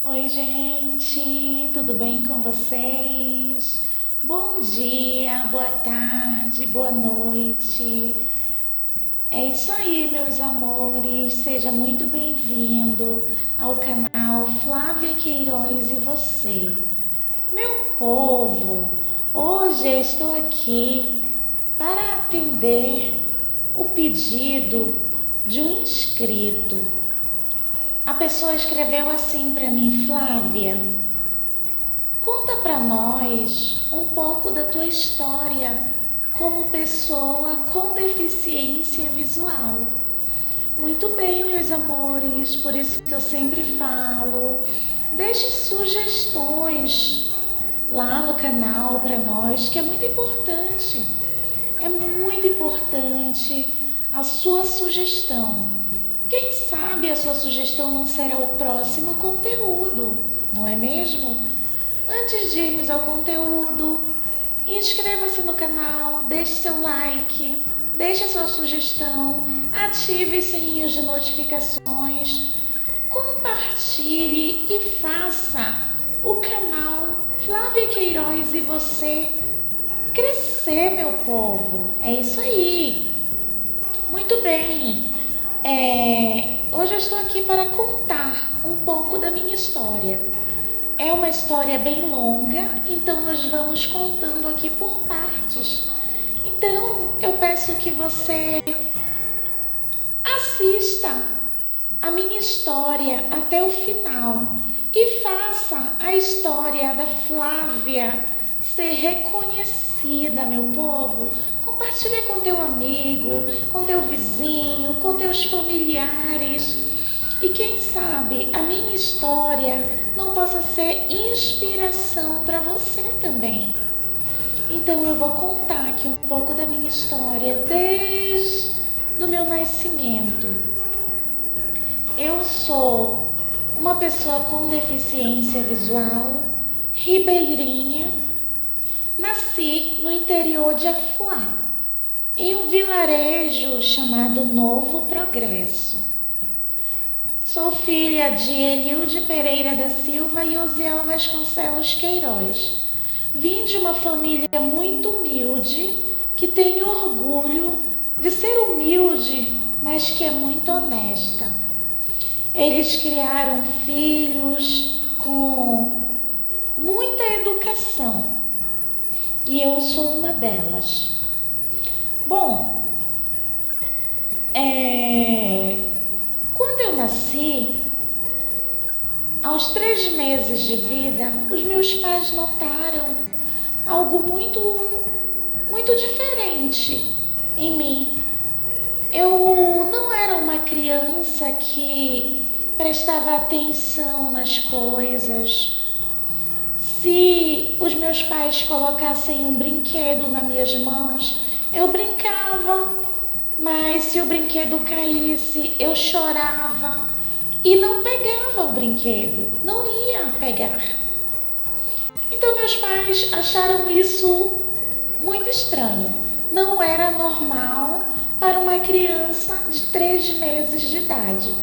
Oi, gente, tudo bem com vocês? Bom dia, boa tarde, boa noite. É isso aí, meus amores. Seja muito bem-vindo ao canal Flávia Queiroz e você. Meu povo, hoje eu estou aqui para atender o pedido de um inscrito. A pessoa escreveu assim para mim: Flávia, conta para nós um pouco da tua história como pessoa com deficiência visual. Muito bem, meus amores, por isso que eu sempre falo, deixe sugestões lá no canal para nós, que é muito importante. É muito importante a sua sugestão. Quem sabe a sua sugestão não será o próximo conteúdo, não é mesmo? Antes de irmos ao conteúdo, inscreva-se no canal, deixe seu like, deixe a sua sugestão, ative os sininhos de notificações, compartilhe e faça o canal Flávia Queiroz e você crescer, meu povo. É isso aí. Muito bem. Hoje eu estou aqui para contar um pouco da minha história. É uma história bem longa, então nós vamos contando aqui por partes. Então eu peço que você assista a minha história até o final e faça a história da Flávia ser reconhecida, meu povo. Compartilhe com teu amigo, com teu vizinho, com teus familiares. E quem sabe a minha história não possa ser inspiração para você também. Então eu vou contar aqui um pouco da minha história desde o meu nascimento. Eu sou uma pessoa com deficiência visual, ribeirinha. Nasci no interior de Afuá, em um vilarejo chamado Novo Progresso. Sou filha de Eliude Pereira da Silva e Osiel Vasconcelos Queiroz. Vim de uma família muito humilde, que tem orgulho de ser humilde, mas que é muito honesta. Eles criaram filhos com muita educação. E eu sou uma delas. Bom, quando eu nasci, aos 3 meses de vida, os meus pais notaram algo muito diferente em mim. Eu não era uma criança que prestava atenção nas coisas. Se os meus pais colocassem um brinquedo nas minhas mãos, eu brincava, mas se o brinquedo caísse, eu chorava e não pegava o brinquedo, não ia pegar. Então meus pais acharam isso muito estranho, não era normal para uma criança de 3 meses de idade.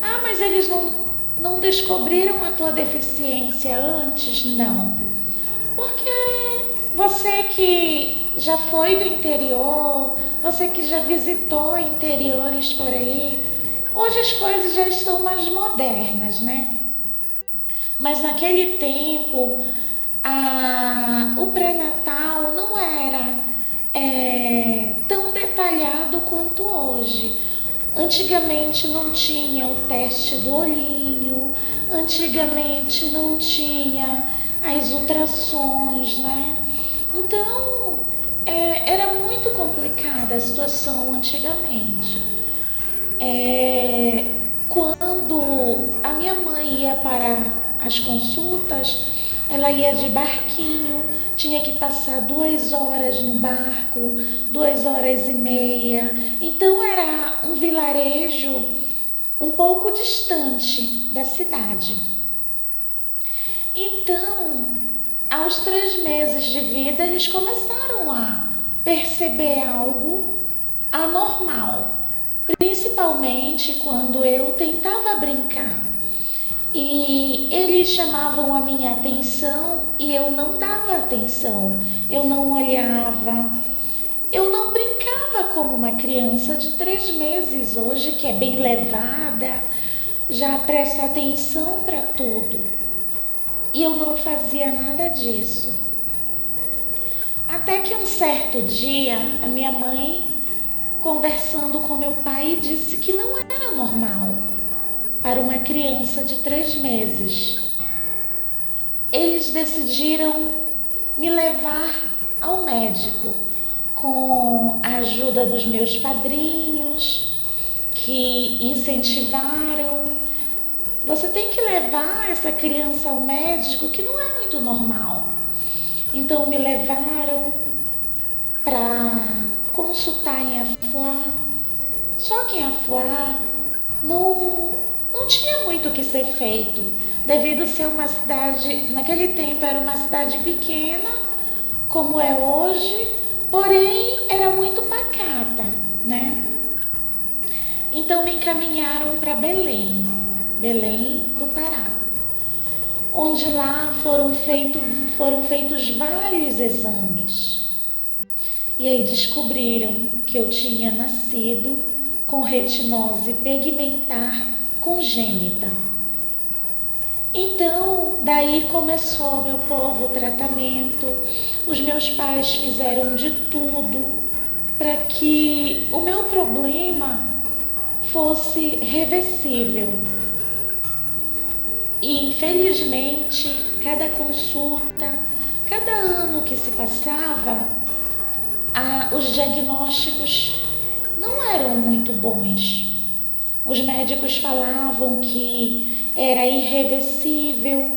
Ah, mas eles não descobriram a tua deficiência antes? Não. Porque você que já foi do interior, você que já visitou interiores por aí, hoje as coisas já estão mais modernas, né? Mas naquele tempo, o pré-natal não era tão detalhado quanto hoje. Antigamente não tinha o teste do olhinho, antigamente não tinha as ultrassons, né? Então, era muito complicada a situação antigamente. Quando a minha mãe ia para as consultas, ela ia de barquinho, tinha que passar 2 horas no barco, 2 horas e meia. Então era um vilarejo um pouco distante da cidade. Então, aos 3 meses de vida, eles começaram a perceber algo anormal, principalmente quando eu tentava brincar. E eles chamavam a minha atenção e eu não dava atenção, eu não olhava, eu não brincava como uma criança de 3 meses hoje, que é bem levada, já presta atenção para tudo. E eu não fazia nada disso. Até que um certo dia, a minha mãe, conversando com meu pai, disse que não era normal para uma criança de 3 meses. Eles decidiram me levar ao médico com a ajuda dos meus padrinhos, que incentivaram. Você tem que levar essa criança ao médico, que não é muito normal. Então me levaram para consultar em Afuá. Só que em Afuá não tinha muito o que ser feito, devido a ser uma cidade, naquele tempo era uma cidade pequena, como é hoje, porém era muito pacata, né? Então me encaminharam para Belém do Pará, onde lá foram feitos vários exames. E aí descobriram que eu tinha nascido com retinose pigmentar congênita. Então, daí começou, meu povo, o tratamento. Os meus pais fizeram de tudo para que o meu problema fosse reversível. E infelizmente, cada consulta, cada ano que se passava, os diagnósticos não eram muito bons. Os médicos falavam que era irreversível,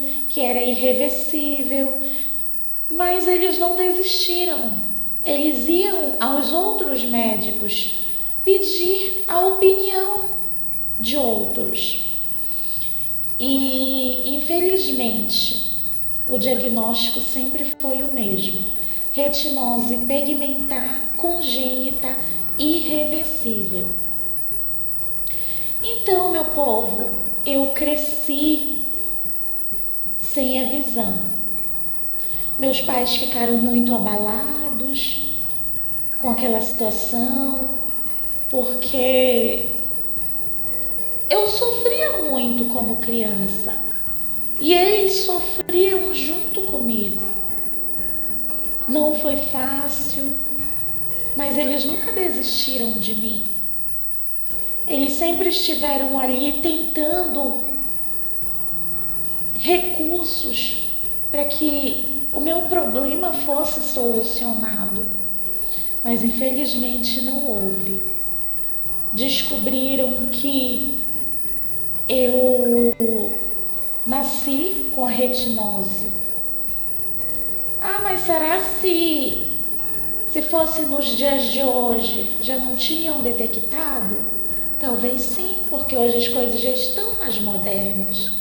mas eles não desistiram. Eles iam aos outros médicos pedir a opinião de outros. E, infelizmente, o diagnóstico sempre foi o mesmo: retinose pigmentar congênita irreversível. Então, meu povo, eu cresci sem a visão. Meus pais ficaram muito abalados com aquela situação, porque eu sofria muito como criança e eles sofriam junto comigo. Não foi fácil, mas eles nunca desistiram de mim. Eles sempre estiveram ali tentando recursos para que o meu problema fosse solucionado, mas infelizmente não houve. Descobriram que eu nasci com a retinose. Mas será se fosse nos dias de hoje já não tinham detectado? Talvez sim, porque hoje as coisas já estão mais modernas.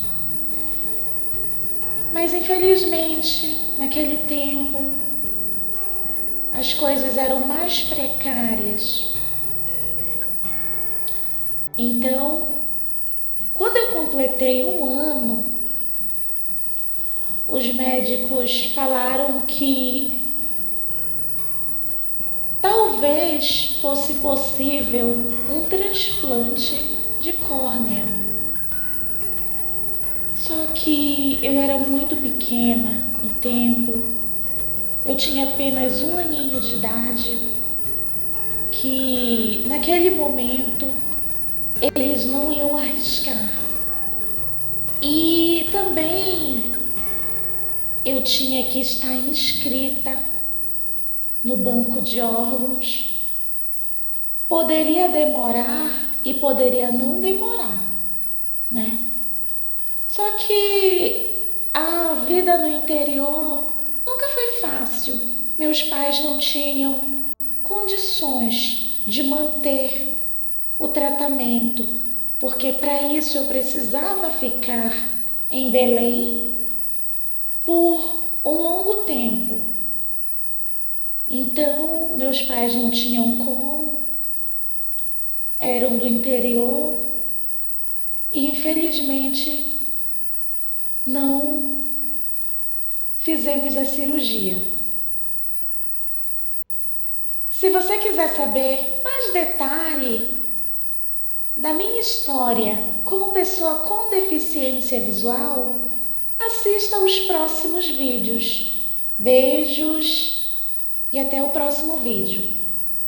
Mas infelizmente, naquele tempo, as coisas eram mais precárias. Então, quando eu completei 1 ano, os médicos falaram que talvez fosse possível um transplante de córnea. Só que eu era muito pequena no tempo, eu tinha apenas 1 aninho de idade, que naquele momento eles não iam arriscar. E também eu tinha que estar inscrita no banco de órgãos. Poderia demorar e poderia não demorar, né? Só que a vida no interior nunca foi fácil. Meus pais não tinham condições de manter o tratamento, porque para isso eu precisava ficar em Belém por um longo tempo. Então, meus pais não tinham como, eram do interior e infelizmente não fizemos a cirurgia. Se você quiser saber mais detalhe da minha história como pessoa com deficiência visual, assista aos próximos vídeos. Beijos e até o próximo vídeo.